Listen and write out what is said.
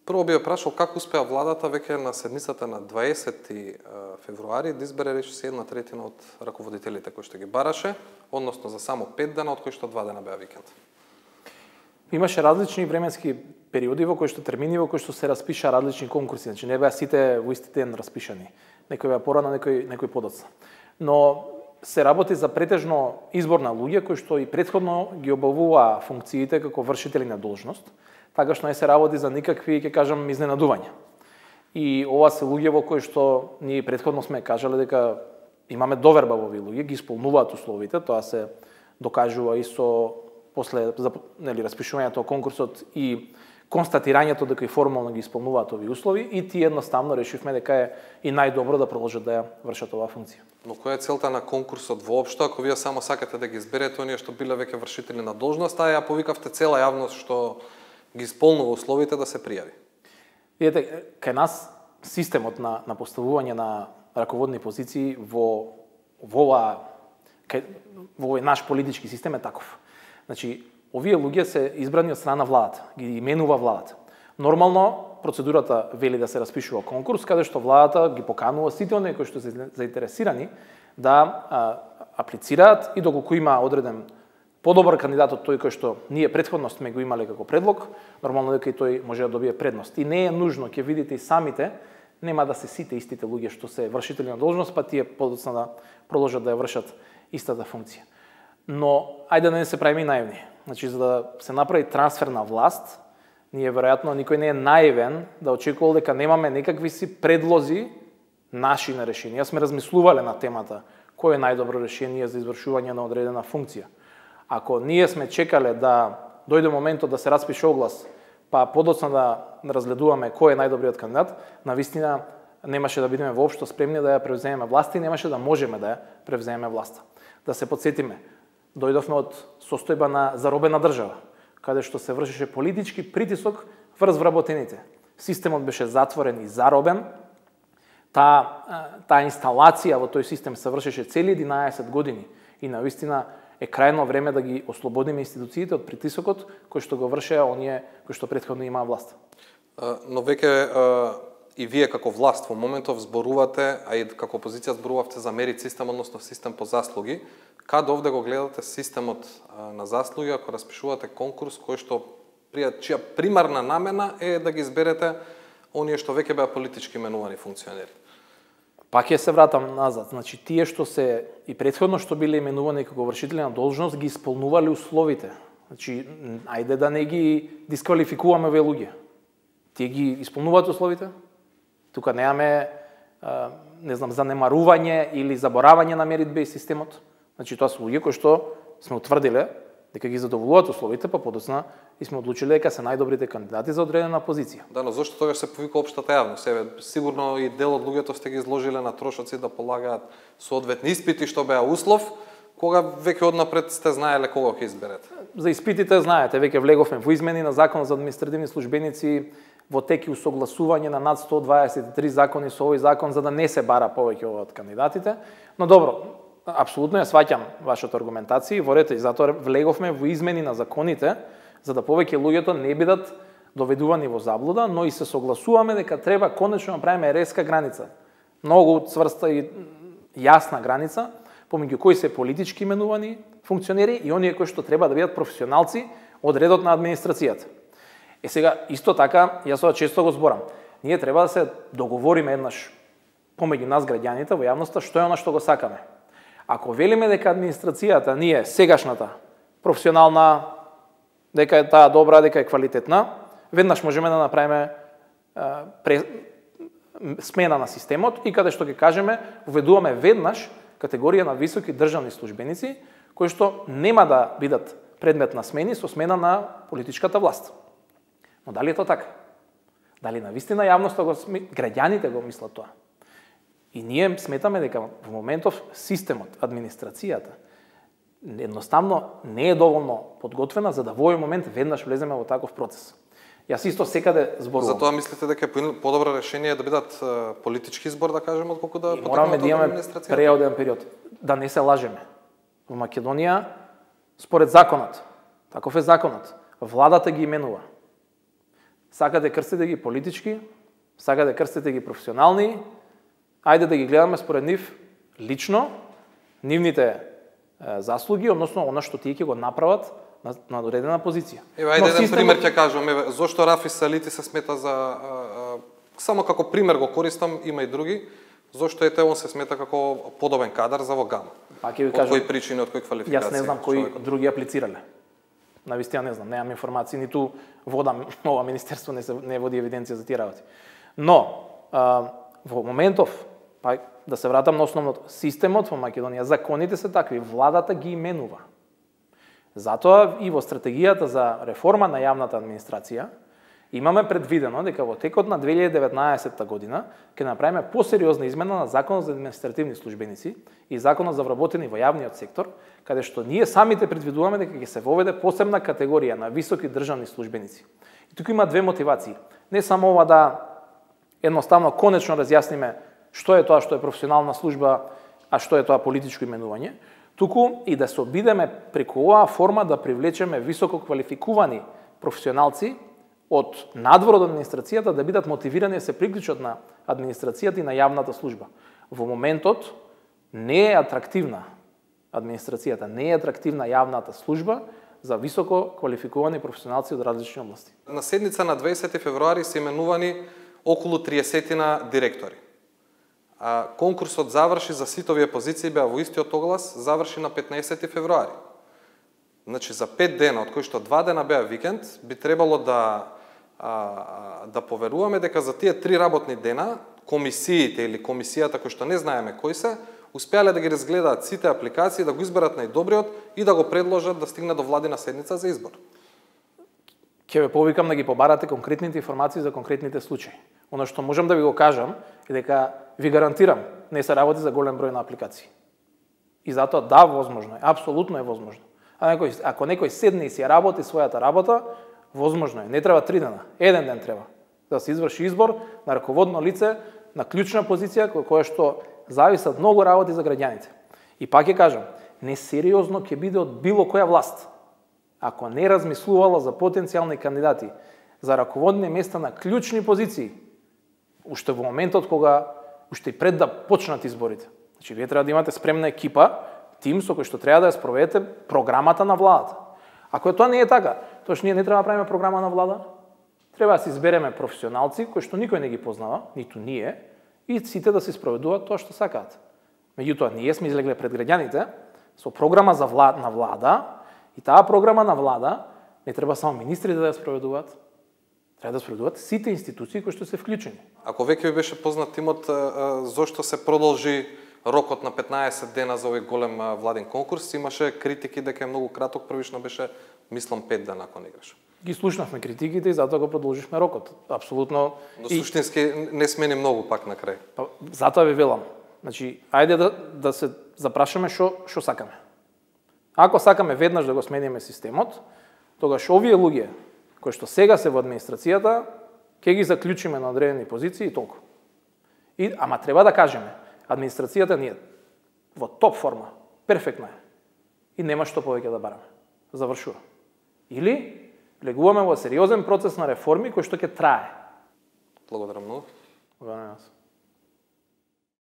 Прво би ја прашал како успеа владата веќе на седмицата на 20 февруари да избере речиси 1/3 од раководителите кои што ги бараше, односно за само 5 дена, од кои што 2 дена беа викенд. Имаше различни временски периоди во кои што термини во кои што се распиша различни конкурси, значи не беа сите во исти ден распишани. Некои беа порано, некои подоцна. Но се работи за претежно избор на луѓе кои што и претходно ги обавуваа функциите како вршители на должност, така што не се работи за никакви, ќе кажам, изненадувања. И ова се луѓе во кои што ние претходно сме кажале дека имаме доверба во овие луѓе, ги исполнуваат условите, тоа се докажува и со после распишувањето од конкурсот и констатирањето дека и формално ги исполнуваат овие услови, и тие едноставно решивме дека е и најдобро да продолжат да ја вршат оваа функција. Но која е целта на конкурсот воопшто, ако вие само сакате да ги изберете оние што биле веќе вршители на должност, а ја повикавте цела јавност што ги исполнува условите да се пријави? Видете, кај нас системот на поставување на раководни позиции во овој наш политички систем е таков. Значи, овие луѓе се избрани од страна на владата, ги именува владата. Нормално процедурата вели да се распишува конкурс каде што владата ги поканува сите оние кои што се заинтересирани да аплицираат и доколку има одреден подобар кандидат од тој кој што ние претходно сме го имале како предлог, нормално дека и тој може да добие предност. И не е нужно, ќе видите и самите, нема да се сите истите луѓе што се вршители на должност, па тие подоцна да продолжат да ја вршат истата функција. Но ајде да не се правиме наивни. Значи, за да се направи трансфер на власт, ние веројатно никој не е наивен да очекувал дека немаме некакви си предлози наши на решенија. Сме размислувале на темата кој е најдобро решение за извршување на одредена функција. Ако ние сме чекале да дојде моментот да се распише оглас, па подоцна да разгледуваме кој е најдобриот кандидат, навистина немаше да бидеме воопшто спремни да ја превземеме власта и немаше да можеме да ја превземеме власта. Да се подсетиме, дојдовме од состојба на заробена држава, каде што се вршеше политички притисок врз вработените. Системот беше затворен и заробен. Таа инсталација во тој систем се вршеше цели 11 години и навистина е крајно време да ги ослободиме институциите од притисокот кој што го вршеа оние кои што претходно имаа власт. Но веќе и вие како власт во моментов зборувате, а и како опозиција зборувавте за мерит систем, односно систем по заслуги. Каде овде го гледате системот на заслуги ако распишувате конкурс кој што чија примарна намена е да ги изберете оние што веќе беа политички именувани функционери? Пак ќе се вратам назад. Значи, тие што се и претходно што биле именувани како вршители на должност ги исполнувале условите. Значи, ајде да не ги дисквалификуваме овие луѓе. Тие ги исполнуваат условите. Тука немаме занемарување или заборавање на меритбе и системот. Значи, тоа се луѓе кои што сме утврдиле дека ги задоволуваат условите, па подоцна и сме одлучиле дека се најдобрите кандидати за одредена позиција. Да, но зошто тогаш се повика општата јавност? Сигурно и дел од луѓето сте ги изложиле на трошоци да полагаат соодветни испити што беа услов, кога веќе однапред сте знаеле кого ќе изберете. За испитите знаете, веќе влеговме во измени на Законот за административни службеници, во теки усогласување на над 123 закони со овој закон за да не се бара повеќе од кандидатите. Но добро, апсолутно ја сваќам вашата аргументација и ворете, и затоа влеговме во измени на законите за да повеќе луѓето не бидат доведувани во заблуда, но и се согласуваме дека треба конечно да правиме резка граница. Многу цврста и јасна граница помеѓу кои се политички именувани функционери и оние кои што треба да бидат професионалци од редот на администрацијата. Сега, исто така, јас ова често го зборам, ние треба да се договориме еднаш помеѓу нас граѓаните во јавноста што е она што го сакаме. Ако велиме дека администрацијата ние сегашната, професионална, дека е таа добра, дека е квалитетна, веднаш можеме да направиме смена на системот и каде што ќе кажеме, введуваме веднаш категорија на високи државни службеници кои што нема да бидат предмет на смени со смена на политичката власт. Но дали е тоа така? Дали навистина јавноста граѓаните го мислат тоа? И ние сметаме дека во моментов системот, администрацијата, едноставно не е доволно подготвена за да во овој момент веднаш влеземе во таков процес. Јас исто секаде зборувам. Затоа мислите дека е подобро решение да бидат политички избор, да кажеме, отколку да мораме да имаме преоден период. Да не се лажеме. Во Македонија, според законот, таков е законот, владата ги именува. Сакате крстите ги политички, сакате крстите ги професионални, ајде да ги гледаме според нив лично, нивните заслуги, односно она што тие ќе го направат на одредена позиција. Ева, ајде еден пример ќе кажам, зошто Рафис Салити се смета за само како пример го користам, има и други, зошто он се смета како подобен кадар за во ГАМ. Па ќе ви од кажам, кои причини, од кои квалификации? Јас не знам кои други аплицирале. Навистина не знам, немам информации, ниту водам ова министерство не води евиденција за тие работи. Но во моментов, па да се вратам на основното, системот во Македонија, законите се такви, владата ги именува. Затоа и во стратегијата за реформа на јавната администрација имаме предвидено дека во текот на 2019 година ќе направиме посериозна измена на Законот за административни службеници и Законот за вработени во јавниот сектор, каде што ние самите предвидуваме дека ќе се воведе посебна категорија на високи државни службеници. И тука има две мотивации. Не само ова да едноставно конечно разјасниме што е тоа што е професионална служба, а што е тоа политичко именување, туку и да се обидеме преку оваа форма да привлечеме високо квалификувани професионалци од надвор од администрацијата да бидат мотивирани да се приклучат на администрацијата и на јавната служба. Во моментот не е атрактивна администрацијата, не е атрактивна јавната служба за високо квалификувани професионалци од различни области. На седница на 20 февруари се именувани околу 30 директори. Конкурсот заврши за сите овие позиции, беа во истиот оглас, заврши на 15 февруари. Значи за 5 дена, од кои што 2 дена беа викенд, би требало да поверуваме дека за тие 3 работни дена комисиите или комисијата кои што не знаеме кои се, успеале да ги разгледаат сите апликации, да го изберат најдобриот и да го предложат да стигне до владина седница за избор. Ќе ве повикам да ги побарате конкретните информации за конкретните случаи. Оно што можам да ви го кажам е дека ви гарантирам, не се работи за голем број на апликации. И затоа да, возможно е, апсолутно е возможно. Ако некој седне и си ја работи својата работа, возможно е. Не треба 3 дена, 1 ден треба да се изврши избор на раководно лице на клучна позиција која што зависат многу работи за граѓаните. И пак ќе кажам, несериозно ќе биде од било која власт ако не размислувала за потенцијални кандидати за раководни места на клучни позиции, уште во моментот кога уште и пред да почнат изборите. Значи, вие треба да имате спремна екипа, тим со кој што треба да ја спроведете програмата на владата. Ако тоа не е така, тоа ние не треба да правиме програма на влада, треба да се избереме професионалци кои што никој не ги познава, ниту ние, и сите да се спроведуваат тоа што сакаат. Меѓутоа, ние сме излегле пред граѓаните со програма на влада, и таа програма на влада не треба само министрите да ја спроведуваат, треба да спроведуваат сите институции кои што се вклучени. Ако веќе ви беше познат тимот, зошто се продолжи рокот на 15 дена за овој голем владен конкурс, имаше критики дека е многу краток, првично беше, мислам, 5 дена, ако не грешам. Ги слушнавме критиките и затоа го продолживме рокот. Апсолутно. Но суштински не смени многу пак на крај. Затоа ви велам. Значи, ајде да се запрашаме што сакаме. Ако сакаме веднаш да го смениме системот, тогаш овие луѓе кои што сега се во администрацијата, ќе ги заклучиме на одредени позиции и толку. Ама треба да кажеме, администрацијата ни е во топ форма, перфектна е. И нема што повеќе да бараме. Завршува. Или влегуваме во сериозен процес на реформи кој што ќе трае. Благодарам многу. Благодарам.